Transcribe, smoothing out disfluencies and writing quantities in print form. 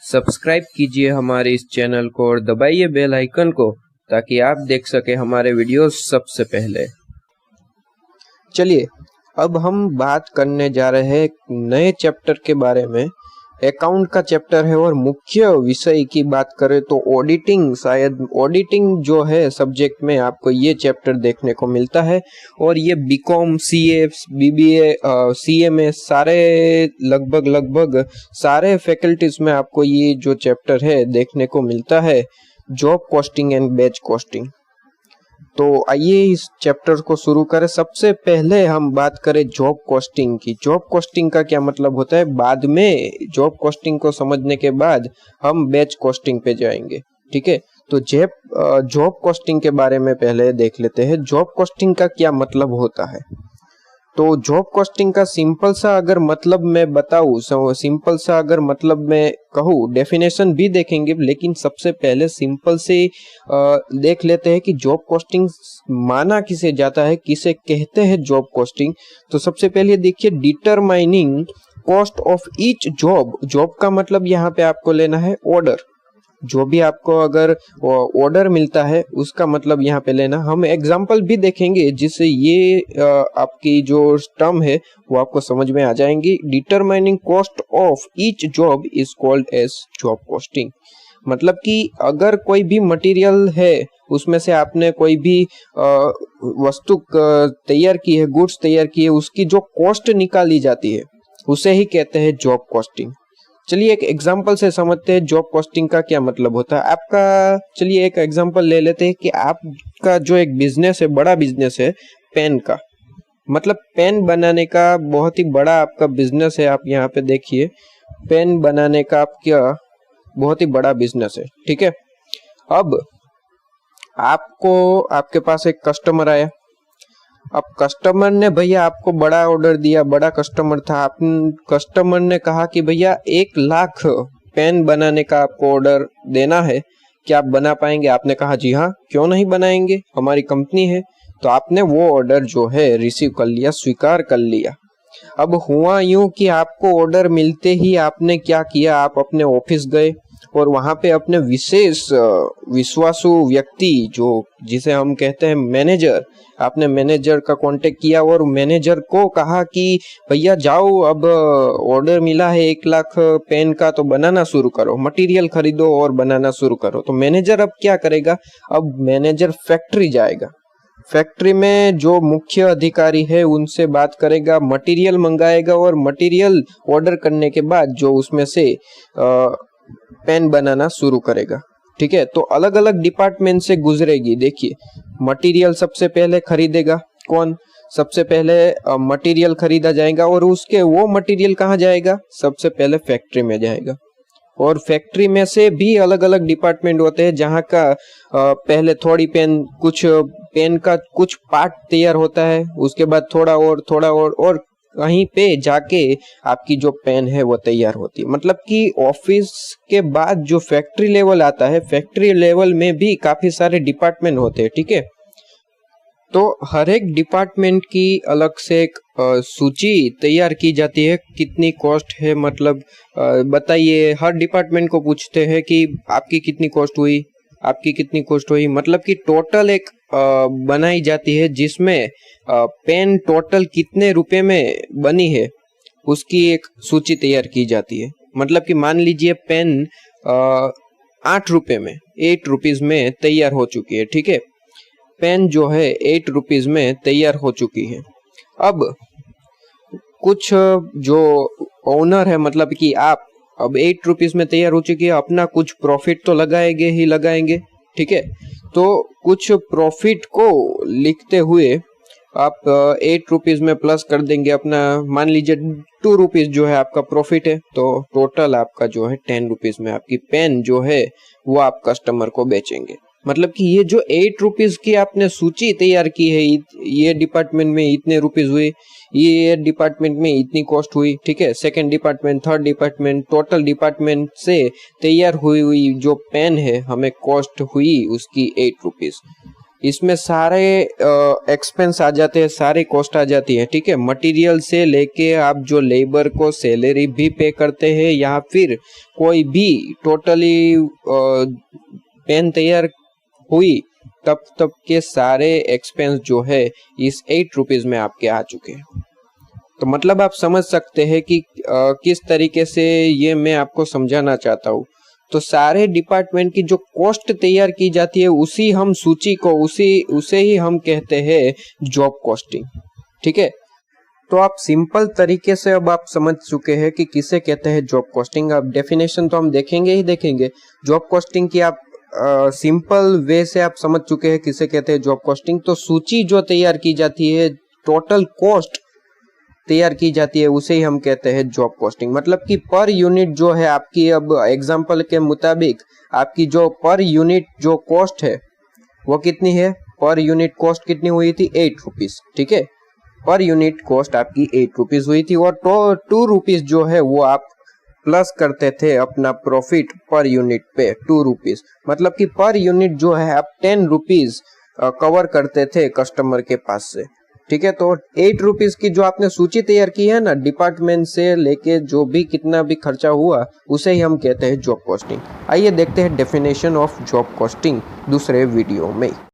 Subscribe कीजिए हमारे इस चैनल को और दबाइए बेल आइकन को ताकि आप देख सके हमारे वीडियोस सबसे पहले। चलिए अब हम बात करने जा रहे हैं एक नए चैप्टर के बारे में। अकाउंट का चैप्टर है और मुख्य विषय की बात करें तो ऑडिटिंग, शायद ऑडिटिंग जो है सब्जेक्ट में आपको ये चैप्टर देखने को मिलता है। और ये बीकॉम, सीए, बीबीए, सीएमए सारे लगभग सारे फैकल्टीज में आपको ये जो चैप्टर है देखने को मिलता है, job costing and batch costing. तो आइए इस चैप्टर को शुरू करें। सबसे पहले हम बात करें जॉब कॉस्टिंग की। जॉब कॉस्टिंग का क्या मतलब होता है, बाद में जॉब कॉस्टिंग को समझने के बाद हम बैच कॉस्टिंग पे जाएंगे। ठीक है, तो जॉब कॉस्टिंग के बारे में पहले देख लेते हैं। जॉब कॉस्टिंग का क्या मतलब होता है। तो जॉब कॉस्टिंग का सिंपल सा अगर मतलब मैं बताऊं, सिंपल सा अगर मतलब मैं कहूँ, डेफिनेशन भी देखेंगे, लेकिन सबसे पहले सिंपल से देख लेते हैं कि जॉब कॉस्टिंग माना किसे जाता है, किसे कहते हैं जॉब कॉस्टिंग। तो सबसे पहले देखिए, determining cost of each job. Job का मतलब यहाँ पे आपको लेना है ऑर्डर। जो भी आपको अगर ऑर्डर मिलता है उसका मतलब यहाँ पे लेना। हम एग्जांपल भी देखेंगे जिससे ये आपकी जो टर्म है वो आपको समझ में आ जाएंगी। Determining cost of each job is called as job costing. मतलब कि अगर कोई भी मटेरियल है, उसमें से आपने कोई भी वस्तु तैयार की है, गुड्स तैयार की है, उसकी जो कॉस्ट निकाली जाती है उसे ही कहते हैं जॉब कॉस्टिंग। चलिए एक एग्जांपल से समझते हैं जॉब कॉस्टिंग का क्या मतलब होता है आपका। चलिए एक एग्जांपल ले लेते हैं कि आपका जो एक बिजनेस है, बड़ा बिजनेस है पेन का, मतलब पेन बनाने का बहुत ही बड़ा आपका बिजनेस है। आप यहाँ पे देखिए, पेन बनाने का आपका बहुत ही बड़ा बिजनेस है। ठीक है, अब आपके पास एक कस्टमर आया। अब कस्टमर ने भैया आपको बड़ा ऑर्डर दिया, बड़ा कस्टमर था। आप कस्टमर ने कहा कि भैया 1,00,000 पेन बनाने का आपको ऑर्डर देना है, क्या आप बना पाएंगे। आपने कहा जी हाँ, क्यों नहीं बनाएंगे, हमारी कंपनी है। तो आपने वो ऑर्डर जो है रिसीव कर लिया, स्वीकार कर लिया। अब हुआ यूं कि आपको ऑर्डर मिलते ही आपने क्या किया, आप अपने ऑफिस गए और वहां पे अपने विशेष विश्वासु व्यक्ति जिसे हम कहते हैं मैनेजर, आपने मैनेजर का कांटेक्ट किया और मैनेजर को कहा कि भैया जाओ, अब ऑर्डर मिला है 1,00,000 पेन का, तो बनाना शुरू करो, मटेरियल खरीदो और बनाना शुरू करो। तो मैनेजर अब क्या करेगा, अब मैनेजर फैक्ट्री जाएगा। फैक्ट्री में जो मुख्य अधिकारी है उनसे बात करेगा, मटेरियल मंगाएगा और मटेरियल ऑर्डर करने के बाद जो उसमें से पेन बनाना शुरू करेगा। ठीक है, तो अलग अलग डिपार्टमेंट से गुजरेगी। देखिए, मटेरियल सबसे पहले खरीदेगा कौन, सबसे पहले मटेरियल खरीदा जाएगा और उसके वो मटेरियल कहाँ जाएगा, सबसे पहले फैक्ट्री में जाएगा। और फैक्ट्री में से भी अलग अलग डिपार्टमेंट होते हैं जहाँ का पहले कुछ पेन का कुछ पार्ट तैयार होता है, उसके बाद थोड़ा और कहीं पे जाके आपकी जो पेन है वो तैयार होती है। मतलब कि ऑफिस के बाद जो फैक्ट्री लेवल आता है, फैक्ट्री लेवल में भी काफी सारे डिपार्टमेंट होते हैं। ठीक है, तो हर एक डिपार्टमेंट की अलग से एक सूची तैयार की जाती है, कितनी कॉस्ट है, मतलब बताइए। हर डिपार्टमेंट को पूछते हैं कि आपकी कितनी कॉस्ट हुई, आपकी कितनी कॉस्ट हुई, मतलब कि टोटल एक बनाई जाती है जिसमें पेन टोटल कितने रुपए में बनी है उसकी एक सूची तैयार की जाती है। मतलब कि मान लीजिए पेन 8 रुपए में, 8 रुपीज में तैयार हो चुकी है। ठीक है, पेन जो है 8 रुपीज में तैयार हो चुकी है। अब कुछ जो ओनर है, मतलब कि आप, अब 8 रुपीज में तैयार हो चुकी है, अपना कुछ प्रॉफिट तो लगाएंगे ही लगाएंगे। ठीक है, तो कुछ प्रॉफिट को लिखते हुए आप 8 रुपीज में प्लस कर देंगे अपना, मान लीजिए 2 रुपीज जो है आपका प्रॉफिट है, तो टोटल आपका जो है 10 रुपीज में आपकी पेन जो है वो आप कस्टमर को बेचेंगे। मतलब कि ये जो 8 रुपीज की आपने सूची तैयार की है, ये डिपार्टमेंट में इतने रुपीज हुए, ये डिपार्टमेंट में इतनी कॉस्ट हुई। ठीक है, second department, third department, total department से तैयार हुई जो पेन है हमें कॉस्ट हुई उसकी 8 रुपीज। इसमें सारे एक्सपेंस आ जाते हैं, सारी कॉस्ट आ जाती है, ठीक है। मटेरियल से लेके आप जो लेबर को सैलरी भी पे करते हैं या फिर कोई भी टोटली पेन तैयार हुई तब के सारे एक्सपेंस जो है इस 8 रुपीज में आपके आ चुके हैं। तो मतलब आप समझ सकते हैं कि किस तरीके से ये मैं आपको समझाना चाहता हूँ। तो सारे डिपार्टमेंट की जो कॉस्ट तैयार की जाती है उसी हम सूची को उसे ही हम कहते हैं जॉब कॉस्टिंग, ठीक है। तो आप सिंपल तरीके से अब आप समझ चुके हैं कि किसे कहते हैं जॉब कॉस्टिंग। अब डेफिनेशन तो हम देखेंगे ही देखेंगे। जॉब कॉस्टिंग की आप सिंपल वे से आप समझ चुके हैं किसे कहते हैं जॉब कॉस्टिंग। तो सूची जो तैयार की जाती है, टोटल कॉस्ट तैयार की जाती है, उसे ही हम कहते हैं जॉब कॉस्टिंग। मतलब कि पर यूनिट जो है आपकी, अब एग्जांपल के मुताबिक आपकी जो पर यूनिट जो कॉस्ट है वो कितनी है, पर यूनिट कॉस्ट कितनी हुई थी, 8 रुपीज, ठीक है। पर यूनिट कॉस्ट आपकी 8 रुपीज हुई थी और 2 रुपीज जो है वो आप प्लस करते थे अपना प्रॉफिट पर यूनिट पे 2 रुपीज। मतलब कि पर यूनिट जो है आप 10 रुपीज कवर करते थे कस्टमर के पास से, ठीक है। तो 8 रुपीज की जो आपने सूची तैयार की है ना, डिपार्टमेंट से लेके जो भी कितना भी खर्चा हुआ उसे ही हम कहते हैं जॉब कॉस्टिंग। आइए देखते हैं डेफिनेशन ऑफ जॉब कॉस्टिंग दूसरे वीडियो में।